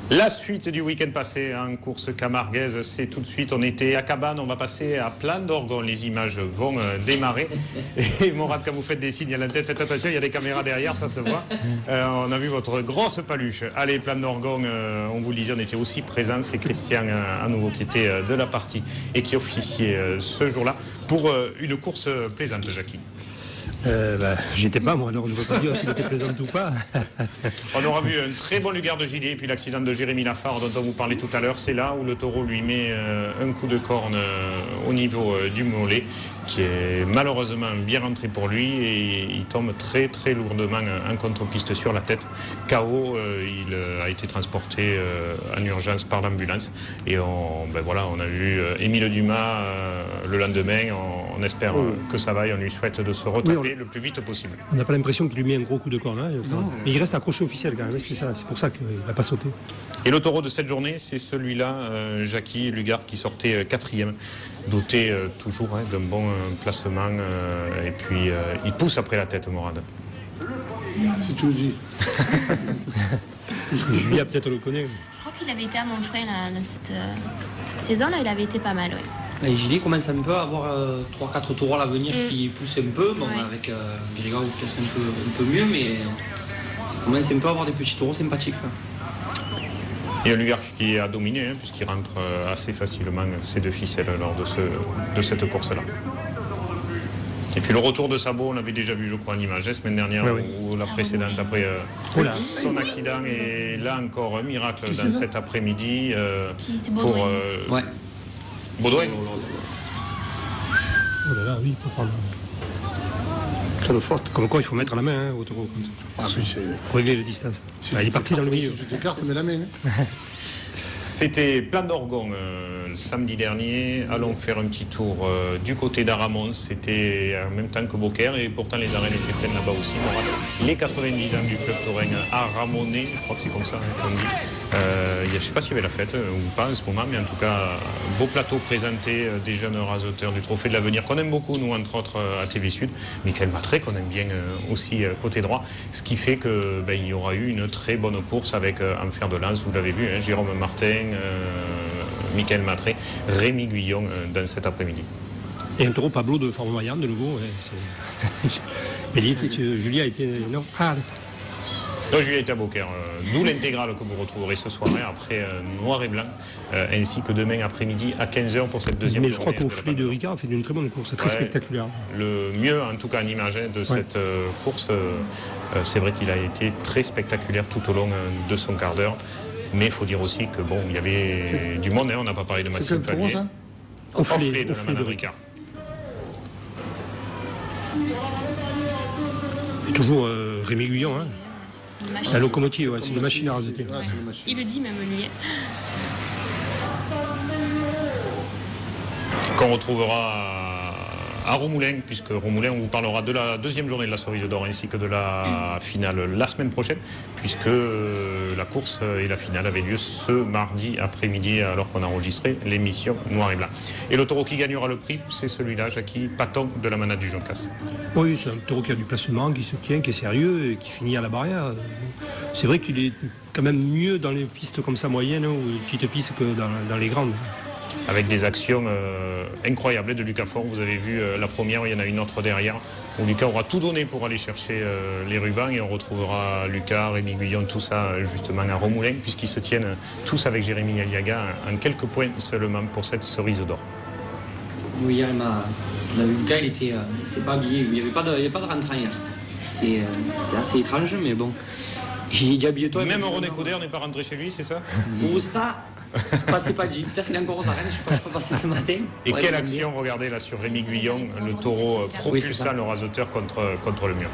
La suite du week-end passé en course camarguaise, c'est tout de suite. On était à Cabane, on va passer à Plan d'Orgon. Les images vont démarrer. Et Morad, quand vous faites des signes à la tête, faites attention, il y a des caméras derrière, ça se voit. On a vu votre grosse paluche. Allez, Plan d'Orgon, on vous le disait, on était aussi présents. C'est Christian, à nouveau, qui était de la partie et qui officiait ce jour-là pour une course plaisante, Jackie. J'étais pas moi, alors je ne peux pas dire s'il était présent ou pas. On aura vu un très bon Lugar de Gilet et puis l'accident de Jérémy Lafare dont on vous parlait tout à l'heure. C'est là où le taureau lui met un coup de corne au niveau du mollet, qui est malheureusement bien rentré pour lui, et il tombe très très lourdement en contre-piste sur la tête. KO, il a été transporté en urgence par l'ambulance, et on a vu Émile Dumas le lendemain. On espère que ça va et on lui souhaite de se retaper le plus vite possible. On n'a pas l'impression qu'il lui met un gros coup de corne, hein, mais il reste accroché officiel quand même, c'est ça, c'est pour ça qu'il n'a pas sauté. Et le taureau de cette journée, c'est celui-là, Jackie Lugar, qui sortait 4e, doté toujours d'un bon placement, et puis il pousse après la tête, Morad. Si tu le dis. Julia peut-être le connaît. Je crois qu'il avait été à Montfray là, dans cette saison-là, il avait été pas mal, ouais. Et Gilet commence un peu à avoir 3-4 taureaux à l'avenir qui poussent un peu. Bon, avec Grégoire peut-être un peu mieux, mais ça commence un peu à avoir des petits taureaux sympathiques. Là. Et un Lugar qui a dominé, puisqu'il rentre assez facilement ses deux ficelles lors de cette course-là. Et puis le retour de Sabot, on avait déjà vu, je crois, en image la semaine dernière, ou la précédente, après son accident. Et là encore, un miracle dans cet après-midi pour Baudouin. Oh là là, oui, pour prendre. Quelle faute. Comme quoi, il faut mettre la main au taureau, comme ça. Pour régler les distances. Il est parti dans le milieu. Si tu t'écartes, mets la main. C'était Plan d'Orgon le samedi dernier. Allons faire un petit tour du côté d'Aramon. C'était en même temps que Beaucaire, et pourtant les arènes étaient pleines là-bas aussi. Les 90 ans du club taurin Aramonais, je crois que c'est comme ça qu'on dit. Je ne sais pas s'il y avait la fête ou pas en ce moment, mais en tout cas, beau plateau présenté des jeunes rasoteurs du Trophée de l'Avenir, qu'on aime beaucoup, nous, entre autres, à TV Sud. Michael Matré, qu'on aime bien aussi côté droit. Ce qui fait qu'il y aura eu une très bonne course avec en fer de lance, vous l'avez vu, Jérôme Martin, Michael Matré, Rémi Guyon dans cet après-midi. Et un taureau Pablo de Fort-Maillan, de nouveau. Mais Julia a été... Non. Ah, Donc Julia était à Beaucaire, d'où l'intégrale que vous retrouverez ce soir après Noir et Blanc, ainsi que demain après-midi à 15h pour cette deuxième journée. Mais je crois qu'au filet de Ricard a fait une très bonne course, très spectaculaire. Le mieux, en tout cas en image, de cette course, c'est vrai qu'il a été très spectaculaire tout au long de son quart d'heure. Mais il faut dire aussi que il y avait du monde, on n'a pas parlé de Maxime Fallier. Au filet de la manade Ricard. Et toujours Rémi Guyon, hein. La locomotive, c'est une machine à raseter. Il le dit même lui. Qu'on retrouvera à Romoulin, puisque Romoulin, on vous parlera de la deuxième journée de la Cerise d'Or ainsi que de la finale la semaine prochaine, puisque la course et la finale avaient lieu ce mardi après-midi, alors qu'on a enregistré l'émission Noir et Blanc. Et le taureau qui gagnera le prix, c'est celui-là, Jackie Paton de la manade du Joncas. Oui, c'est un taureau qui a du placement, qui se tient, qui est sérieux et qui finit à la barrière. C'est vrai qu'il est quand même mieux dans les pistes comme ça moyennes ou les petites pistes que dans les grandes. Avec des actions incroyables de Lucas Fort. Vous avez vu la première, il y en a une autre derrière, où Lucas aura tout donné pour aller chercher les rubans, et on retrouvera Lucas, Rémi Guyon, tout ça justement à Romoulin, puisqu'ils se tiennent tous avec Jérémy Aliaga en quelques points seulement pour cette Cerise d'Or. Oui, hier, on a vu Lucas, il s'est pas habillé, il n'y avait pas de rentrant hier. C'est assez étrange, mais bon. Il dit habille-toi. Même René Couder n'est pas rentré chez lui, c'est ça? Ou ça, c'est pas dit. Peut-être qu'il est encore aux arènes, je ne suis pas passé ce matin. Et quelle action, regardez là sur Rémi Guyon, le taureau propulsant le rasoteur contre le mur.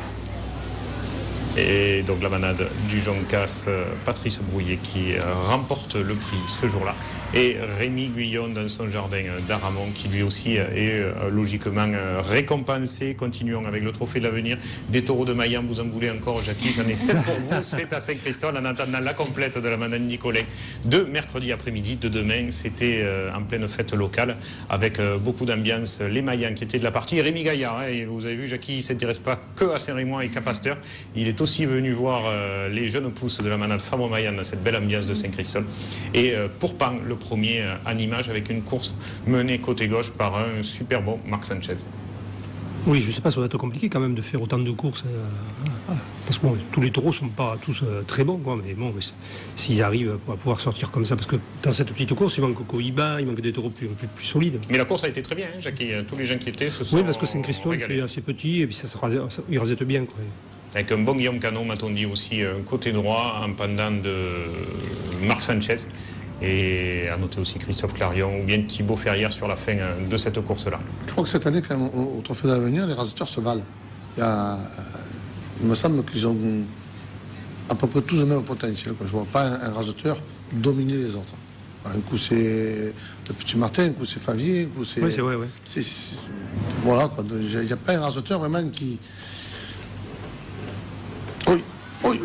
Et donc la manade du Joncas, Patrice Brouillet qui remporte le prix ce jour-là. Et Rémi Guyon dans son jardin d'Aramon qui lui aussi est logiquement récompensé. Continuons avec le Trophée de l'Avenir. Des taureaux de Maillan, vous en voulez encore, Jackie? J'en ai 7 pour vous, c'est à Saint-Christophe en attendant la complète de la manade Nicolet de mercredi après-midi. De demain, c'était en pleine fête locale avec beaucoup d'ambiance. Les Maillans qui étaient de la partie. Et Rémi Gaillard, et vous avez vu, Jackie, il ne s'intéresse pas que à Saint-Rémy et qu'à Pasteur. Il est aussi venu voir les jeunes pousses de la manade Fabre-Mayenne dans cette belle ambiance de Saint-Christol. Et pour Pan, le premier en image avec une course menée côté gauche par un super bon Marc Sanchez. Oui, je ne sais pas, ça va être compliqué quand même de faire autant de courses. Parce que bon, tous les taureaux ne sont pas tous très bons, quoi, mais bon, s'ils arrivent à pouvoir sortir comme ça, parce que dans cette petite course, il manque Cohiba, il manque des taureaux plus solides. Mais la course a été très bien, hein, Jackie. Tous les gens qui étaient se sont Oui, parce que Saint-Christol est assez petit et puis il rasette bien, quoi. Avec un bon Guillaume Canon, m'a-t-on dit aussi, côté droit, en pendant de Marc Sanchez. Et à noter aussi Christophe Clarion ou bien Thibaut Ferrière sur la fin de cette course-là. Je crois que cette année, quand même, au Trophée d'Avenir, les rasateurs se valent. Il me semble qu'ils ont à peu près tous le même potentiel. Je ne vois pas un raseteur dominer les autres. Un coup c'est le Petit Martin, un coup c'est Favier, un coup c'est... Oui, c'est vrai, oui. Voilà, quoi. Il n'y a pas un raseteur vraiment qui... Oui, oui.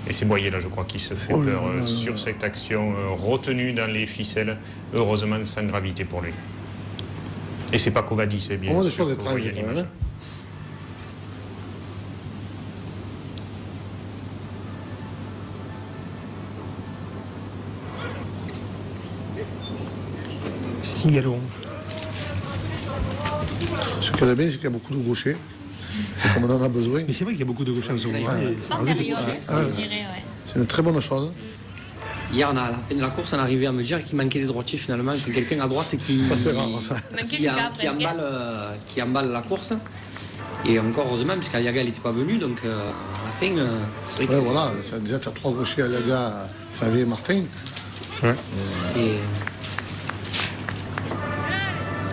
Et c'est Boyer, là, je crois, qui se fait peur sur cette action retenue dans les ficelles, heureusement sans gravité pour lui. Et c'est pas Covadi, c'est bien. On voit des choses étranges, quand même. Sigalon. Ce qu'il y a de bien, c'est qu'il y a beaucoup de gauchers. Comme on en a besoin. Mais c'est vrai qu'il y a beaucoup de gauchers en ce moment. C'est une très bonne chose. Hier, à la fin de la course, on arrivait à me dire qu'il manquait des droitiers finalement, que quelqu'un à droite qui emballe la course. Et encore heureusement, parce qu'Aliaga n'était pas venu, donc à la fin, c'est vrai que... voilà, déjà tu as 3 gauchers, Aliaga, Favier et Martin. Ouais.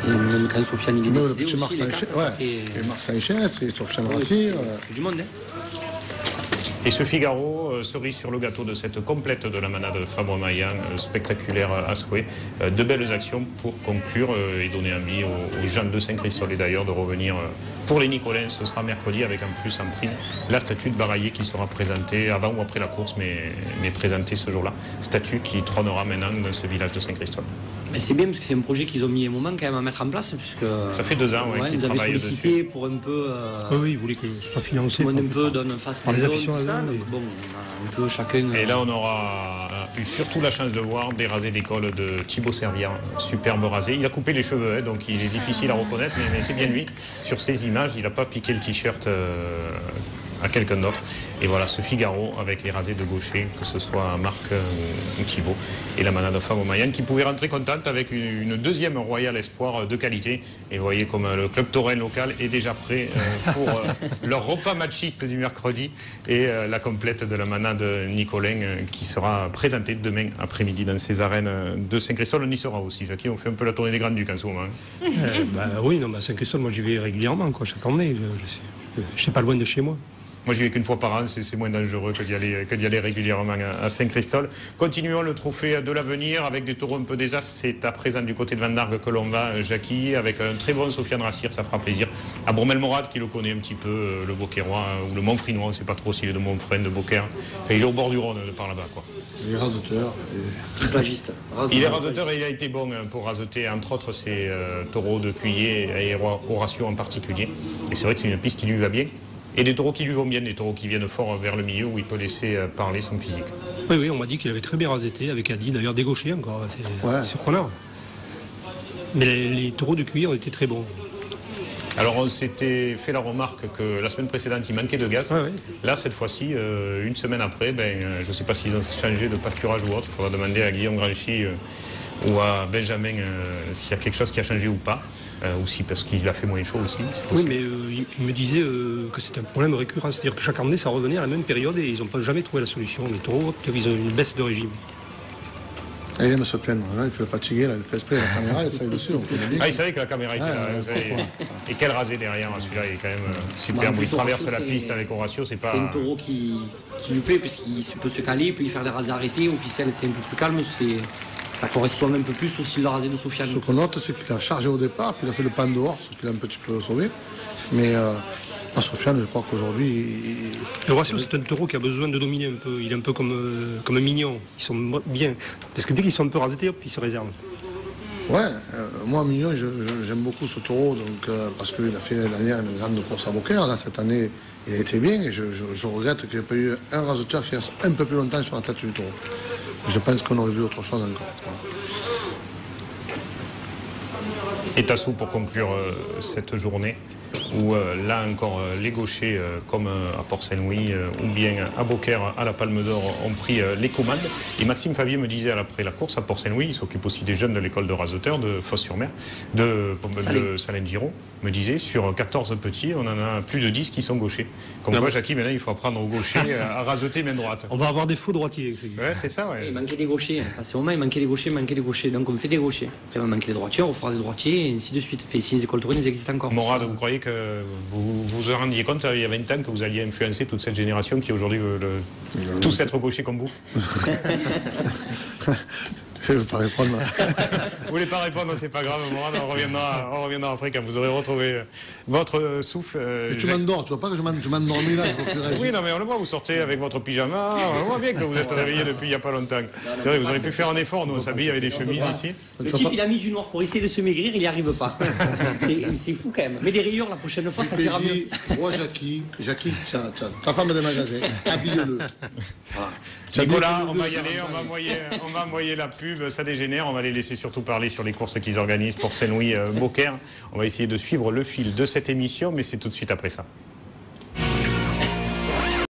Et même quand Sofiane il est décédé le petit Marc Sanchez, et Marc Sanchez, et Sofiane Rassir. C'est du monde, hein. Et ce Figaro, cerise sur le gâteau de cette complète de la manade Fabre-Mayenne, spectaculaire à souhait. De belles actions pour conclure et donner envie aux gens de Saint-Christol et d'ailleurs de revenir pour les Nicolins. Ce sera mercredi avec en plus en prime la statue de Baraillé qui sera présentée avant ou après la course, mais présentée ce jour-là. Statue qui trônera maintenant dans ce village de Saint-Christol. Mais c'est bien parce que c'est un projet qu'ils ont mis un moment quand même à mettre en place. Puisque, ça fait 2 ans qu'ils travaillent dessus. Sollicité pour un peu... Oui, ils voulaient que ce soit financé. Un peu donne face par les aficionados. Donc bon, on a un peu chacun... Et là, on aura eu surtout la chance de voir des rasés d'école de Thibaut Servière. Superbe rasé. Il a coupé les cheveux, hein, donc il est difficile à reconnaître, mais c'est bien lui. Sur ces images, il n'a pas piqué le t-shirt à quelqu'un d'autre. Et voilà ce Figaro avec les rasés de gaucher, que ce soit Marc ou Thibaut, et la manade Fabre-Mayenne qui pouvait rentrer contente avec une deuxième Royal Espoir de qualité. Et vous voyez comme le club taurin local est déjà prêt pour leur repas matchiste du mercredi et la complète de la manade Nicolin qui sera présentée demain après-midi dans ces arènes de Saint-Christol. On y sera aussi, Jackie, on fait un peu la tournée des Grands Ducs en ce moment. Oui, non, à Saint-Christol, moi j'y vais régulièrement, quoi, chaque année. Je ne suis pas loin de chez moi. Moi, j'y vais qu'une fois par an, c'est moins dangereux que d'y aller régulièrement à Saint-Christol. Continuons le trophée de l'avenir avec des taureaux un peu des as. C'est à présent du côté de Van Dargue que l'on va, Jackie, avec un très bon Sofiane Rassir, ça fera plaisir. À Bromel-Morad, qui le connaît un petit peu, le Beauquerrois, ou le Montfrinois, on ne sait pas trop s'il est de Montfrain, de Beaucaire. Enfin, il est au bord du Rhône, par là-bas, quoi. Il est raseteur. Plagiste. Il est raseteur et il a été bon pour raseter, entre autres, ses taureaux de Cuillé et Horatio en particulier. Et c'est vrai que c'est une piste qui lui va bien. Et des taureaux qui lui vont bien, des taureaux qui viennent fort vers le milieu où il peut laisser parler son physique. Oui, on m'a dit qu'il avait très bien raseté, avec Adi, d'ailleurs dégauché encore, c'est surprenant. Mais les taureaux de cuir ont été très bons. Alors on s'était fait la remarque que la semaine précédente il manquait de gaz. Là cette fois-ci, une semaine après, je ne sais pas s'ils ont changé de pâturage ou autre. Il faudra demander à Guillaume Granchy ou à Benjamin s'il y a quelque chose qui a changé ou pas. Aussi parce qu'il a fait moins chaud aussi. Oui, mais il me disait que c'était un problème récurrent, c'est-à-dire que chaque année ça revenait à la même période et ils n'ont pas jamais trouvé la solution. Les taureaux, ils ont une baisse de régime. Et il aime se plaindre, il fait le fatiguer, il fait esprit, la caméra, il savait dessus. Il savait que la caméra était là. Et quel rasé derrière, celui-là, il est quand même super. Il traverse la piste avec Horatio, c'est pas... C'est un taureau qui lui plaît, puisqu'il peut se caler, puis faire des rasés arrêtés. Officiel, c'est un peu plus calme, ça correspond un peu plus au style de rasé de Sofiane. Ce qu'on note, c'est qu'il a chargé au départ, puis il a fait le pan dehors, ce qu'il a un petit peu sauvé. Mais à Sofiane, je crois qu'aujourd'hui... Horatio, c'est un taureau qui a besoin de dominer un peu. Il est un peu comme un mignon. Ils sont bien. Parce que dès qu'ils sont un peu rasetés, ils se réservent. Ouais, moi, Mignon, j'aime beaucoup ce taureau, donc, parce qu'il a fait l'année dernière une grande course à Beaucaire. Là, cette année, il a été bien, et je regrette qu'il n'y ait pas eu un raseteur qui reste un peu plus longtemps sur la tête du taureau. Je pense qu'on aurait vu autre chose encore. Voilà. Et Tassou, pour conclure cette journée, où là encore les gauchers comme à Port-Saint-Louis ou bien à Beaucaire à la Palme d'Or ont pris les commandes. Et Maxime Favier me disait après la course à Port-Saint-Louis, il s'occupe aussi des jeunes de l'école de raseteurs de Fos-sur-Mer, de Salins-Giron, me disait sur 14 petits, on en a plus de 10 qui sont gauchers. Comme quoi, Jackie, maintenant il faut apprendre aux gauchers à raseter main droite. On va avoir des faux droitiers. Ouais, c'est ça, ouais. Il manquait des gauchers. À ce moment, il manquait des gauchers. Donc on fait des gauchers. Après, il va manquer des droitiers, on fera des droitiers et ainsi de suite. Fait, si les écoles taurines existent encore. Morad, vous croyez que vous vous rendiez compte il y a 20 ans que vous alliez influencer toute cette génération qui aujourd'hui veut tous être gauchers comme vous? Je ne veux pas répondre. Vous voulez pas répondre, c'est pas grave, Morad, on reviendra après quand vous aurez retrouvé votre souffle. Et tu m'endors, tu vois pas que je m'endormis là, je peux plus réagir. Oui, non mais on le voit, vous sortez avec votre pyjama, on voit bien que vous êtes réveillé depuis il n'y a pas longtemps. C'est vrai, vous auriez pu faire un effort, nous on s'habille avec des chemises ici. Le type, il a mis du noir pour essayer de se maigrir, il n'y arrive pas. C'est fou quand même. Mais des rayures la prochaine fois, ça ira mieux. Moi, Jackie, ta femme des magasins, habille-le. Voilà. Nicolas, on va y aller, on va envoyer la pub, ça dégénère, on va les laisser surtout parler sur les courses qu'ils organisent pour Saint-Louis, Beaucaire. On va essayer de suivre le fil de cette émission, mais c'est tout de suite après ça.